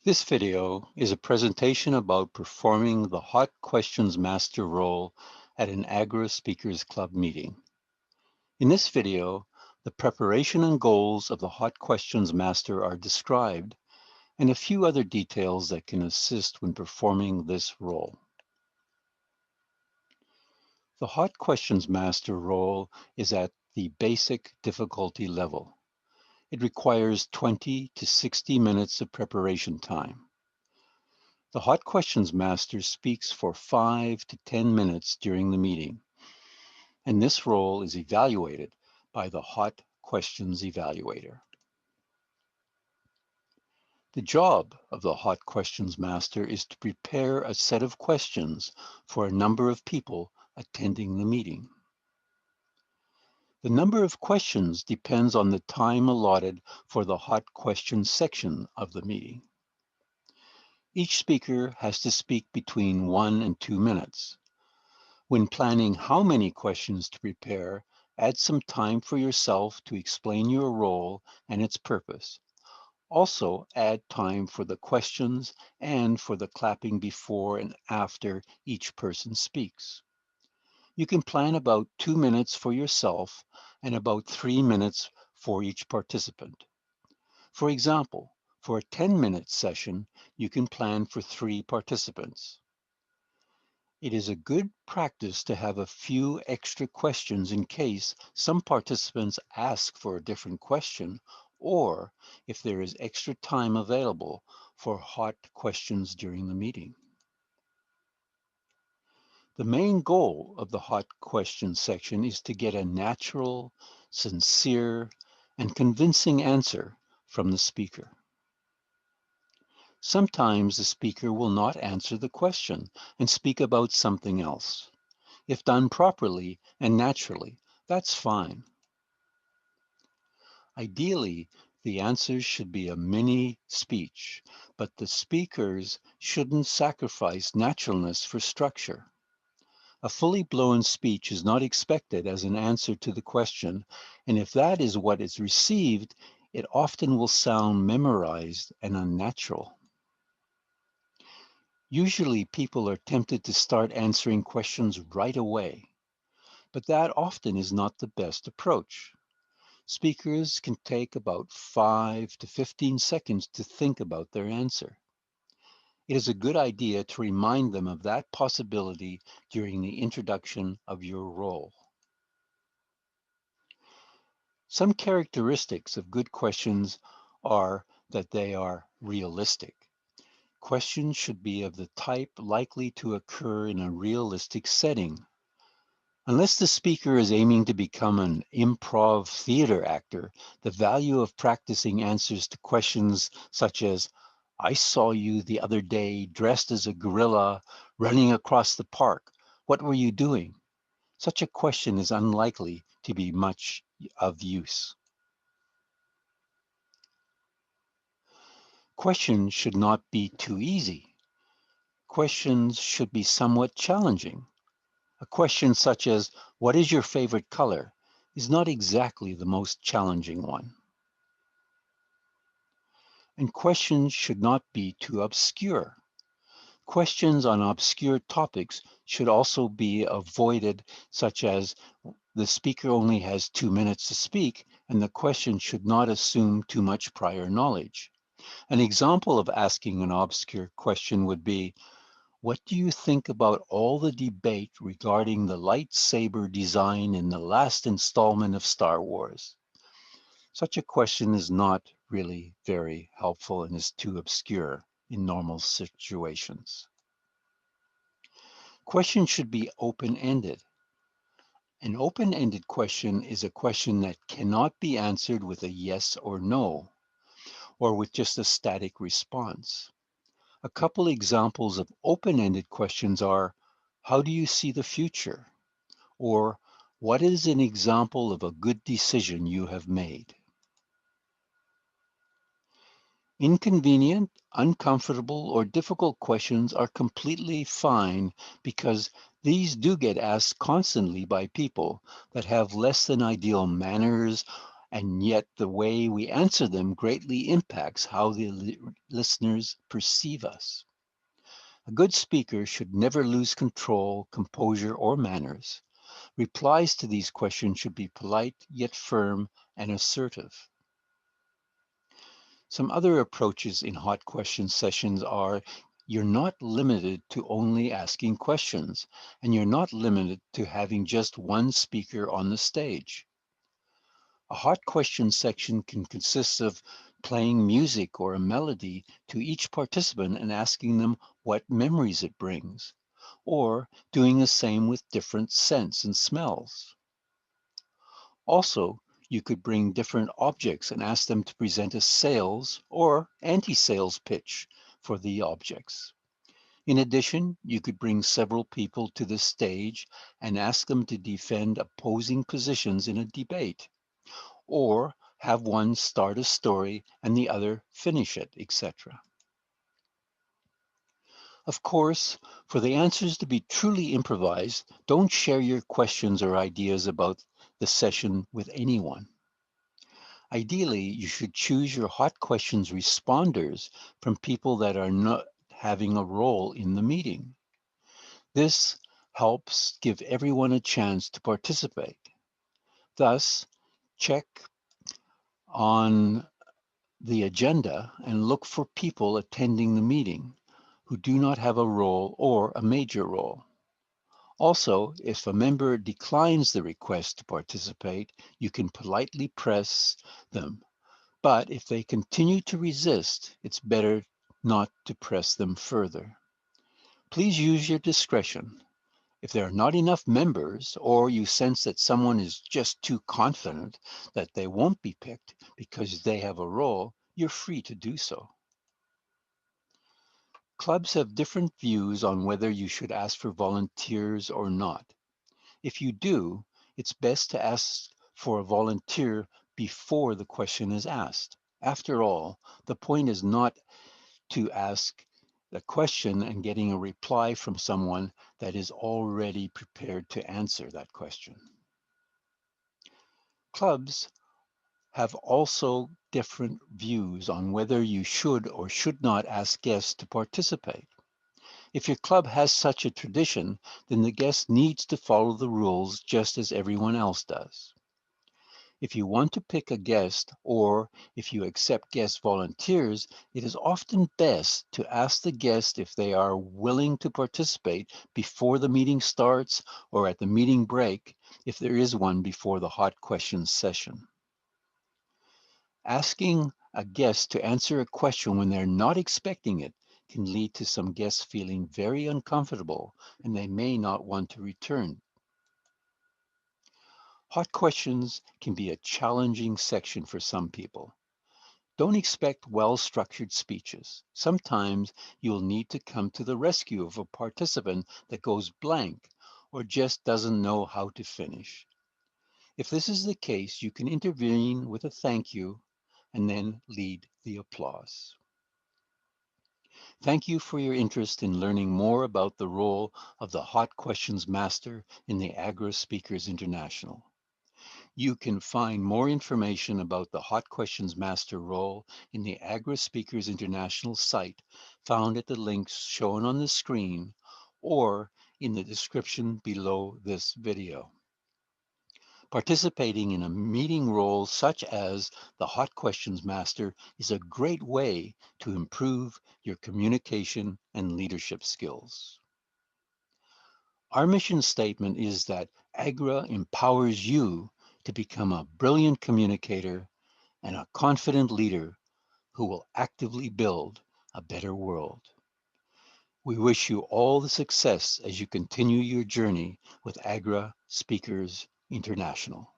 This video is a presentation about performing the Hot Questions Master role at an Agora Speakers Club meeting. In this video, the preparation and goals of the Hot Questions Master are described, and a few other details that can assist when performing this role. The Hot Questions Master role is at the basic difficulty level. It requires 20 to 60 minutes of preparation time. The Hot Questions Master speaks for 5 to 10 minutes during the meeting, and this role is evaluated by the Hot Questions Evaluator. The job of the Hot Questions Master is to prepare a set of questions for a number of people attending the meeting. The number of questions depends on the time allotted for the Hot Questions section of the meeting. Each speaker has to speak between 1 and 2 minutes. When planning how many questions to prepare, add some time for yourself to explain your role and its purpose. Also, add time for the questions and for the clapping before and after each person speaks. You can plan about 2 minutes for yourself and about 3 minutes for each participant. For example, for a 10-minute session, you can plan for 3 participants. It is a good practice to have a few extra questions in case some participants ask for a different question, or if there is extra time available for hot questions during the meeting. The main goal of the hot questions section is to get a natural, sincere, and convincing answer from the speaker. Sometimes the speaker will not answer the question and speak about something else. If done properly and naturally, that's fine. Ideally, the answers should be a mini speech, but the speakers shouldn't sacrifice naturalness for structure. A fully blown speech is not expected as an answer to the question, and if that is what is received, it often will sound memorized and unnatural. Usually people are tempted to start answering questions right away, but that often is not the best approach. Speakers can take about 5 to 15 seconds to think about their answer. It is a good idea to remind them of that possibility during the introduction of your role. Some characteristics of good questions are that they are realistic. Questions should be of the type likely to occur in a realistic setting. Unless the speaker is aiming to become an improv theater actor, the value of practicing answers to questions such as, "I saw you the other day dressed as a gorilla running across the park. What were you doing?" Such a question is unlikely to be much of use. Questions should not be too easy. Questions should be somewhat challenging. A question such as, "What is your favorite color?" is not exactly the most challenging one. And questions should not be too obscure. Questions on obscure topics should also be avoided, such as the speaker only has 2 minutes to speak, and the question should not assume too much prior knowledge. An example of asking an obscure question would be, "What do you think about all the debate regarding the lightsaber design in the last installment of Star Wars?" Such a question is not really very helpful and is too obscure in normal situations. Questions should be open-ended. An open-ended question is a question that cannot be answered with a yes or no, or with just a static response. A couple examples of open-ended questions are, "How do you see the future?" Or, "What is an example of a good decision you have made?" Inconvenient, uncomfortable, or difficult questions are completely fine because these do get asked constantly by people that have less than ideal manners and yet the way we answer them greatly impacts how the listeners perceive us. A good speaker should never lose control, composure, or manners. Replies to these questions should be polite yet firm and assertive. Some other approaches in hot question sessions are: you're not limited to only asking questions, and you're not limited to having just one speaker on the stage. A hot question section can consist of playing music or a melody to each participant and asking them what memories it brings, or doing the same with different scents and smells. Also, you could bring different objects and ask them to present a sales or anti-sales pitch for the objects. In addition, you could bring several people to the stage and ask them to defend opposing positions in a debate, or have one start a story and the other finish it, etc. Of course, for the answers to be truly improvised, don't share your questions or ideas about the session with anyone. Ideally, you should choose your hot questions responders from people that are not having a role in the meeting. This helps give everyone a chance to participate. Thus, check on the agenda and look for people attending the meeting who do not have a role or a major role. Also, if a member declines the request to participate, you can politely press them. But if they continue to resist, it's better not to press them further. Please use your discretion. If there are not enough members, or you sense that someone is just too confident that they won't be picked because they have a role, you're free to do so. Clubs have different views on whether you should ask for volunteers or not. If you do, it's best to ask for a volunteer before the question is asked. After all, the point is not to ask the question and getting a reply from someone that is already prepared to answer that question. Clubs have also different views on whether you should or should not ask guests to participate. If your club has such a tradition, then the guest needs to follow the rules just as everyone else does. If you want to pick a guest, or if you accept guest volunteers, it is often best to ask the guest if they are willing to participate before the meeting starts or at the meeting break, if there is one before the hot questions session. Asking a guest to answer a question when they're not expecting it can lead to some guests feeling very uncomfortable and they may not want to return. Hot questions can be a challenging section for some people. Don't expect well-structured speeches. Sometimes you'll need to come to the rescue of a participant that goes blank or just doesn't know how to finish. If this is the case, you can intervene with a thank you and then lead the applause. Thank you for your interest in learning more about the role of the Hot Questions Master in the Agora Speakers International. You can find more information about the Hot Questions Master role in the Agora Speakers International site found at the links shown on the screen or in the description below this video. Participating in a meeting role such as the Hot Questions Master is a great way to improve your communication and leadership skills. Our mission statement is that Agora empowers you to become a brilliant communicator and a confident leader who will actively build a better world. We wish you all the success as you continue your journey with Agora Speakers International.